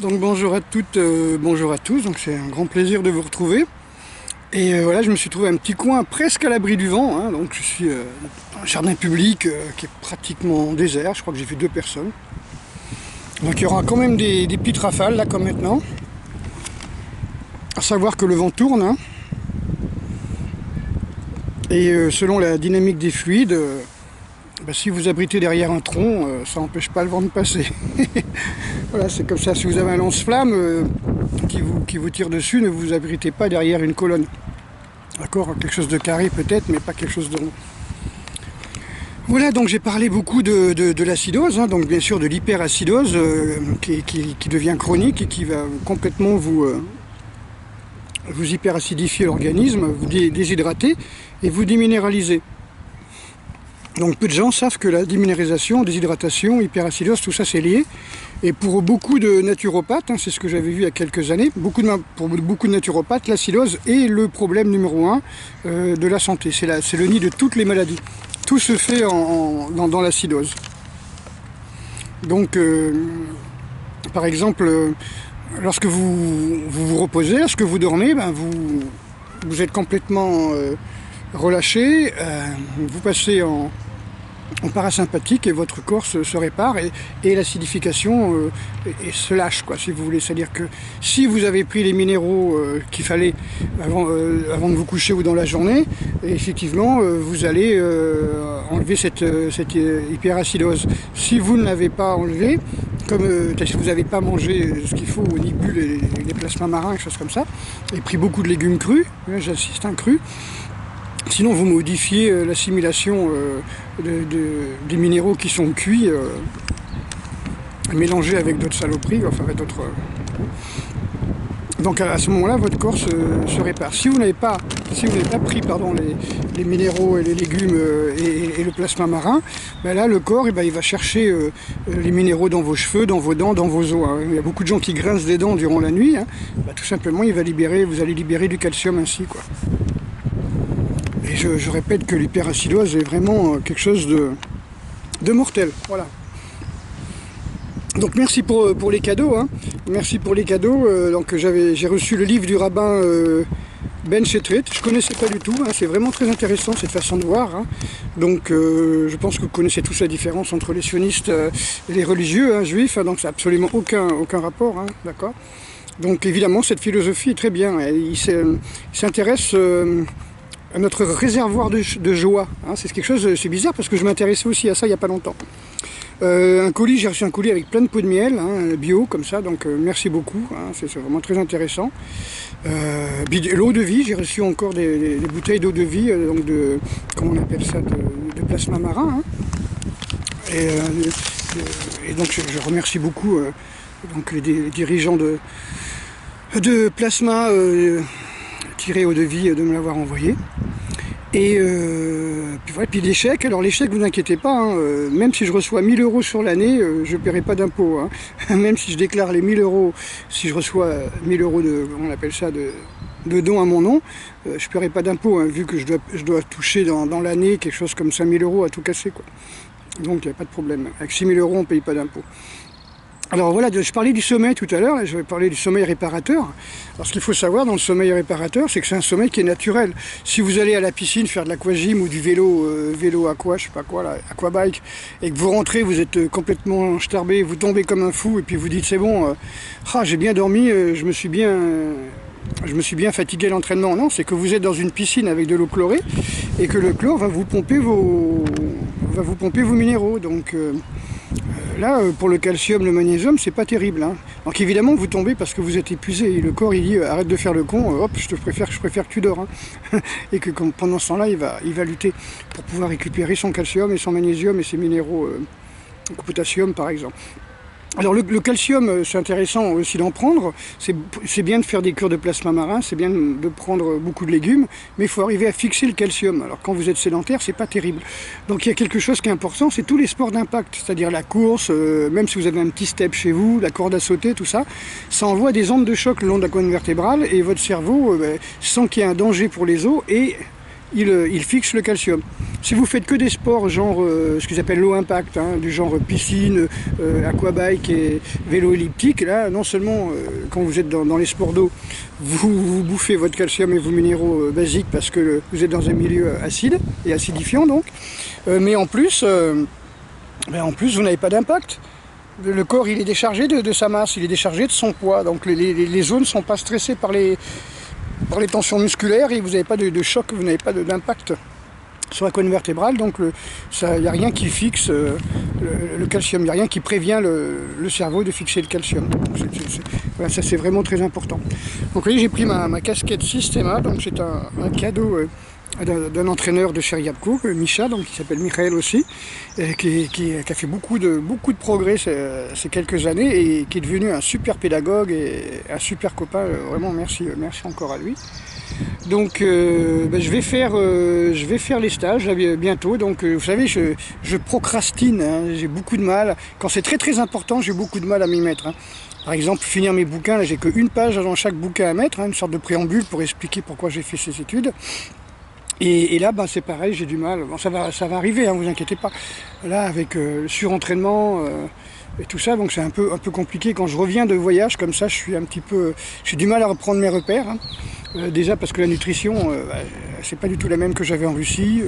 Donc bonjour à toutes, bonjour à tous, donc c'est un grand plaisir de vous retrouver. Et voilà, je me suis trouvé un petit coin presque à l'abri du vent, hein, donc je suis dans un jardin public qui est pratiquement désert, je crois que j'ai vu 2 personnes. Donc il y aura quand même des petites rafales là comme maintenant. À savoir que le vent tourne, hein, et selon la dynamique des fluides, si vous abritez derrière un tronc, ça n'empêche pas le vent de passer. Voilà, c'est comme ça. Si vous avez un lance-flamme qui vous tire dessus, ne vous abritez pas derrière une colonne. D'accord, quelque chose de carré peut-être, mais pas quelque chose de rond. Voilà, donc j'ai parlé beaucoup de l'acidose, hein, donc bien sûr de l'hyperacidose qui devient chronique et qui va complètement vous hyperacidifier l'organisme, vous déshydrater et vous déminéraliser. Donc peu de gens savent que la déminéralisation, déshydratation, hyperacidose, tout ça c'est lié. Et pour beaucoup de naturopathes, hein, c'est ce que j'avais vu il y a quelques années, pour beaucoup de naturopathes, l'acidose est le problème numéro 1 de la santé. C'est le nid de toutes les maladies. Tout se fait dans l'acidose. Donc, par exemple, lorsque vous reposez, lorsque vous dormez, vous êtes complètement relâché, vous passez en parasympathique et votre corps se répare et l'acidification se lâche, quoi, si vous voulez. C'est-à-dire que si vous avez pris les minéraux qu'il fallait avant de vous coucher ou dans la journée, effectivement vous allez enlever cette hyperacidose. Si vous ne l'avez pas enlevé, comme si vous n'avez pas mangé ce qu'il faut, ni bu les plasmas marins, quelque chose comme ça, et pris beaucoup de légumes crus, j'insiste, un cru, sinon vous modifiez l'assimilation des minéraux qui sont cuits, mélangés avec d'autres saloperies, enfin avec d'autres... Donc à ce moment-là, votre corps se répare. Si vous n'avez pas pris les minéraux et les légumes et le plasma marin, là le corps il va chercher les minéraux dans vos cheveux, dans vos dents, dans vos os. Hein. Il y a beaucoup de gens qui grincent des dents durant la nuit. Hein. Tout simplement, vous allez libérer du calcium ainsi, quoi. Et je répète que l'hyperacidose est vraiment quelque chose de mortel. Voilà. Donc merci pour les cadeaux. Hein. Merci pour les cadeaux. Donc j'ai reçu le livre du rabbin Ben Chetrit. Je ne connaissais pas du tout. Hein. C'est vraiment très intéressant cette façon de voir. Hein. Donc je pense que vous connaissez tous la différence entre les sionistes et les religieux, hein, juifs. Hein. Donc c'est absolument aucun rapport. Hein. D'accord. Donc évidemment cette philosophie est très bien. Il s'intéresse à notre réservoir de joie. Hein. C'est quelque chose, c'est bizarre parce que je m'intéressais aussi à ça il n'y a pas longtemps. J'ai reçu un colis avec plein de pots de miel, hein, bio comme ça, donc merci beaucoup, hein, c'est vraiment très intéressant. L'eau de vie, j'ai reçu encore des bouteilles d'eau de vie, donc comment on appelle ça, de plasma marin. Hein. Et donc je remercie beaucoup donc les dirigeants de plasma eau de vie de me l'avoir envoyé. Et puis voilà, puis les chèques, alors les chèques, vous inquiétez pas, hein, même si je reçois 1000 € sur l'année, je ne paierai pas d'impôt. Hein. Même si je déclare les 1000 €, si je reçois 1000 € on appelle ça, de dons à mon nom, je ne paierai pas d'impôt, hein, vu que je dois toucher dans l'année quelque chose comme 5000 € à tout casser, quoi. Donc il n'y a pas de problème. Avec 6000 € on ne paye pas d'impôt. Alors voilà, je parlais du sommeil tout à l'heure, je vais parler du sommeil réparateur. Alors ce qu'il faut savoir dans le sommeil réparateur, c'est que c'est un sommeil qui est naturel. Si vous allez à la piscine faire de l'aquagym ou du vélo aqua, je sais pas quoi, aquabike, et que vous rentrez, vous êtes complètement starbé, vous tombez comme un fou, et puis vous dites c'est bon, j'ai bien dormi, je me suis bien fatigué à l'entraînement. Non, c'est que vous êtes dans une piscine avec de l'eau chlorée, et que le chlore va vous pomper vos minéraux. Donc là, pour le calcium, le magnésium, c'est pas terrible. Hein. Donc évidemment, vous tombez parce que vous êtes épuisé. Et le corps, il dit, arrête de faire le con, hop, je préfère que tu dors. Hein. Et que pendant ce temps-là, il va lutter pour pouvoir récupérer son calcium et son magnésium et ses minéraux, potassium par exemple. Alors le calcium, c'est intéressant aussi d'en prendre, c'est bien de faire des cures de plasma marin, c'est bien de prendre beaucoup de légumes, mais il faut arriver à fixer le calcium. Alors quand vous êtes sédentaire, c'est pas terrible. Donc il y a quelque chose qui est important, c'est tous les sports d'impact, c'est-à-dire la course, même si vous avez un petit step chez vous, la corde à sauter, tout ça, ça envoie des ondes de choc le long de la colonne vertébrale et votre cerveau sent qu'il y a un danger pour les os et il fixe le calcium. Si vous faites que des sports genre ce qu'ils appellent low impact, hein, du genre piscine, aquabike et vélo elliptique, là non seulement quand vous êtes dans les sports d'eau, vous bouffez votre calcium et vos minéraux basiques parce que vous êtes dans un milieu acide et acidifiant donc, mais en plus vous n'avez pas d'impact. Le corps il est déchargé de sa masse, il est déchargé de son poids, donc les zones ne sont pas stressées par les tensions musculaires et vous n'avez pas de choc, vous n'avez pas d'impact sur la colonne vertébrale, donc il n'y a rien qui fixe le calcium, il n'y a rien qui prévient le cerveau de fixer le calcium. Voilà, ça c'est vraiment très important. Donc vous voyez, j'ai pris ma casquette Systema, donc c'est un cadeau d'un entraîneur de Cheriabko, Misha, donc qui s'appelle Michael aussi, qui a fait beaucoup de progrès ces quelques années et qui est devenu un super pédagogue et un super copain. Vraiment merci encore à lui. Donc je vais faire les stages là, bientôt. Donc vous savez, je procrastine, hein, j'ai beaucoup de mal. Quand c'est très important, j'ai beaucoup de mal à m'y mettre. Hein. Par exemple, finir mes bouquins, là j'ai qu'une page dans chaque bouquin à mettre, hein, une sorte de préambule pour expliquer pourquoi j'ai fait ces études. Et là, c'est pareil, j'ai du mal. Bon, ça va arriver, hein, vous inquiétez pas. Là, avec le surentraînement et tout ça, donc c'est un peu compliqué. Quand je reviens de voyage comme ça, j'ai du mal à reprendre mes repères. Hein. Déjà parce que la nutrition, c'est pas du tout la même que j'avais en Russie.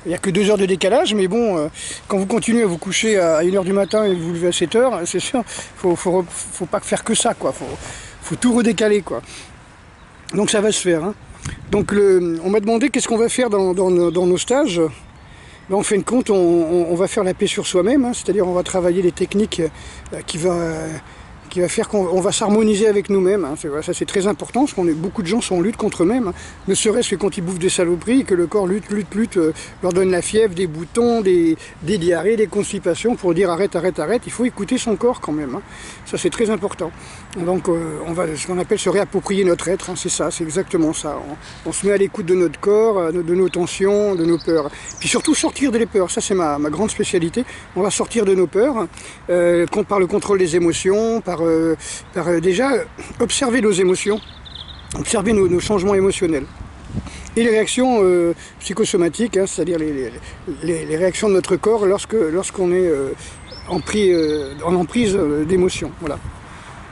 Il n'y a que 2 heures de décalage, mais bon, quand vous continuez à vous coucher à 1 h du matin et vous vous levez à 7 h, c'est sûr, faut pas faire que ça, quoi. Faut tout redécaler, quoi. Donc ça va se faire. Hein. Donc on m'a demandé qu'est-ce qu'on va faire dans nos stages. Ben, en fin de compte, on va faire la paix sur soi-même, hein, c'est-à-dire on va travailler les techniques qui va faire qu'on va s'harmoniser avec nous-mêmes. Hein. Ça c'est très important, parce que beaucoup de gens sont en lutte contre eux-mêmes, hein. Ne serait-ce que quand ils bouffent des saloperies, que le corps lutte, leur donne la fièvre, des boutons, des diarrhées, des constipations, pour dire arrête, il faut écouter son corps quand même. Hein. Ça c'est très important. Donc on va ce qu'on appelle se réapproprier notre être, hein. C'est ça, c'est exactement ça. On se met à l'écoute de notre corps, de nos tensions, de nos peurs. Puis surtout sortir des peurs, ça c'est ma grande spécialité. On va sortir de nos peurs par le contrôle des émotions, par déjà observer nos émotions, observer nos changements émotionnels. Et les réactions psychosomatiques, hein, c'est-à-dire les réactions de notre corps lorsqu'on est en emprise d'émotions. Voilà.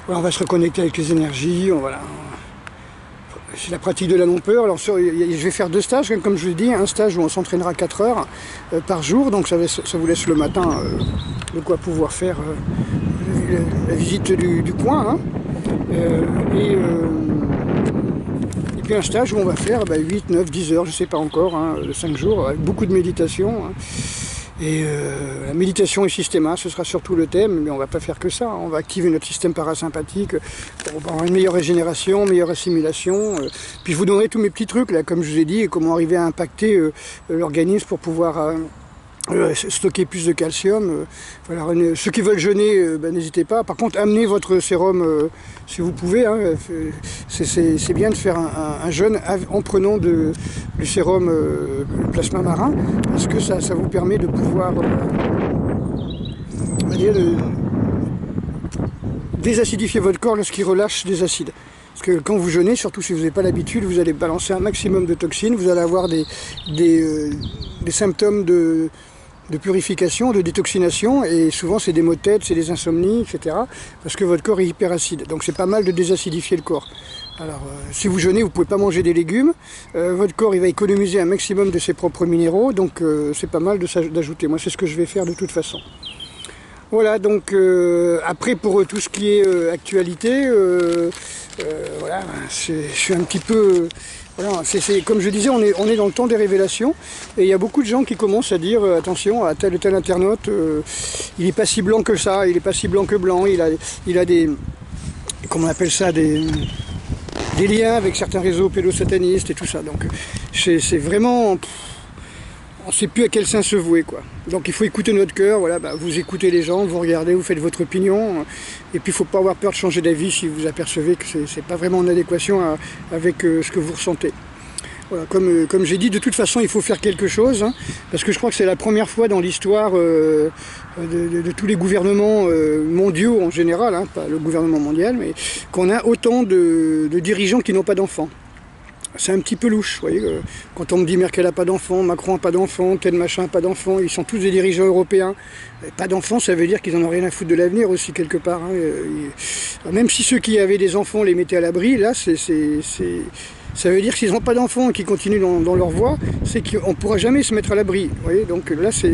Voilà, on va se reconnecter avec les énergies, c'est la pratique de la non-peur. Alors je vais faire 2 stages, comme je vous l'ai dit, un stage où on s'entraînera 4 heures par jour, donc ça vous laisse le matin de quoi pouvoir faire la visite du coin. Hein. Et puis un stage où on va faire 8, 9, 10 heures, je ne sais pas encore, hein, 5 jours, avec beaucoup de méditation. Hein. Et la méditation et Systema, ce sera surtout le thème, mais on ne va pas faire que ça. Hein. On va activer notre système parasympathique pour avoir une meilleure régénération, meilleure assimilation. Puis je vous donnerai tous mes petits trucs, là, comme je vous ai dit, et comment arriver à impacter l'organisme pour pouvoir stocker plus de calcium. Voilà, ceux qui veulent jeûner, n'hésitez pas. Par contre, amenez votre sérum si vous pouvez. Hein, c'est bien de faire un jeûne en prenant du sérum plasma marin, parce que ça vous permet de pouvoir désacidifier votre corps lorsqu'il relâche des acides. Parce que quand vous jeûnez, surtout si vous n'avez pas l'habitude, vous allez balancer un maximum de toxines, vous allez avoir des symptômes de purification, de détoxination, et souvent c'est des maux de tête, c'est des insomnies, etc. Parce que votre corps est hyperacide. Donc c'est pas mal de désacidifier le corps. Alors si vous jeûnez, vous ne pouvez pas manger des légumes, votre corps il va économiser un maximum de ses propres minéraux, donc c'est pas mal d'ajouter. Moi c'est ce que je vais faire de toute façon. Voilà, donc après pour tout ce qui est actualité, voilà, je suis un petit peu... Voilà, comme je disais, on est dans le temps des révélations, et il y a beaucoup de gens qui commencent à dire attention à tel et tel internaute, il n'est pas si blanc que ça, il n'est pas si blanc que blanc, il a des, comment on appelle ça, des liens avec certains réseaux pédosatanistes et tout ça. Donc c'est vraiment... on ne sait plus à quel sein se vouer, quoi. Donc il faut écouter notre cœur, voilà, vous écoutez les gens, vous regardez, vous faites votre opinion, et puis il ne faut pas avoir peur de changer d'avis si vous apercevez que c'est pas vraiment en adéquation avec ce que vous ressentez. Voilà, comme j'ai dit, de toute façon il faut faire quelque chose, hein, parce que je crois que c'est la première fois dans l'histoire de tous les gouvernements mondiaux en général, hein, pas le gouvernement mondial, mais qu'on a autant de dirigeants qui n'ont pas d'enfants. c'est un petit peu louche, vous voyez, quand on me dit Merkel n'a pas d'enfant, Macron n'a pas d'enfant, tel machin n'a pas d'enfant, ils sont tous des dirigeants européens. Pas d'enfants, ça veut dire qu'ils n'en ont rien à foutre de l'avenir aussi, quelque part. Hein. Même si ceux qui avaient des enfants les mettaient à l'abri, là, ça veut dire que s'ils n'ont pas d'enfants et qu'ils continuent dans leur voie, c'est qu'on ne pourra jamais se mettre à l'abri. Vous voyez, donc là, ça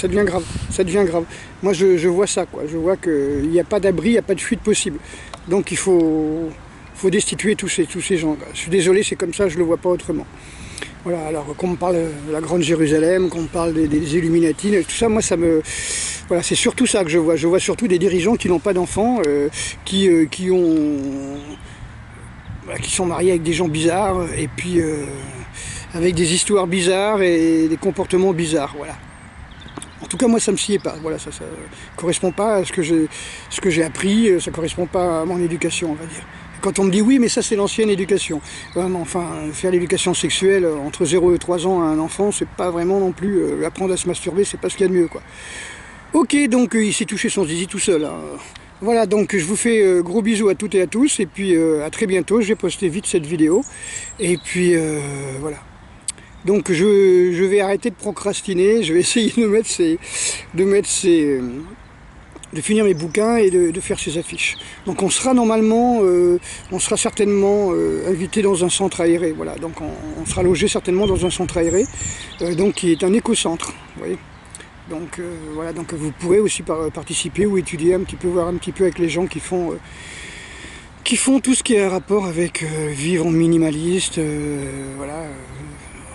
devient grave. Ça devient grave. Moi, je vois ça, quoi. Je vois qu'il n'y a pas d'abri, il n'y a pas de fuite possible. Donc il faut destituer tous ces gens. Je suis désolé, c'est comme ça, je ne le vois pas autrement. Voilà, alors qu'on me parle de la Grande Jérusalem, qu'on me parle des Illuminati, tout ça, moi, ça me... Voilà, c'est surtout ça que je vois. Je vois surtout des dirigeants qui n'ont pas d'enfants, qui sont mariés avec des gens bizarres, et puis avec des histoires bizarres et des comportements bizarres, voilà. En tout cas, moi, ça ne me sied pas. Voilà, ça correspond pas à ce que j'ai appris, ça correspond pas à mon éducation, on va dire. Quand on me dit oui, mais ça c'est l'ancienne éducation. Enfin, faire l'éducation sexuelle entre 0 et 3 ans à un enfant, c'est pas vraiment non plus apprendre à se masturber, c'est pas ce qu'il y a de mieux, quoi. Ok, donc il s'est touché son zizi tout seul. Hein. Voilà, donc je vous fais gros bisous à toutes et à tous, et puis à très bientôt. Je vais poster vite cette vidéo, et puis voilà. Donc je vais arrêter de procrastiner, je vais essayer de finir mes bouquins et de faire ces affiches. Donc on sera normalement, on sera certainement invité dans un centre aéré, voilà. Donc on sera logé certainement dans un centre aéré, donc qui est un éco-centre, vous voyez. Donc voilà, donc vous pourrez aussi participer ou étudier un petit peu, voir un petit peu avec les gens qui font tout ce qui a un rapport avec vivre en minimaliste, voilà,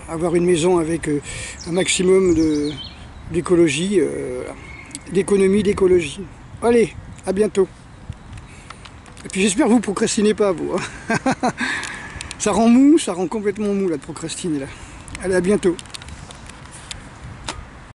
avoir une maison avec un maximum d'écologie, d'économie, d'écologie. Allez, à bientôt. Et puis j'espère que vous ne procrastinez pas, vous. Hein. Ça rend mou, ça rend complètement mou là, de procrastiner là. Allez, à bientôt.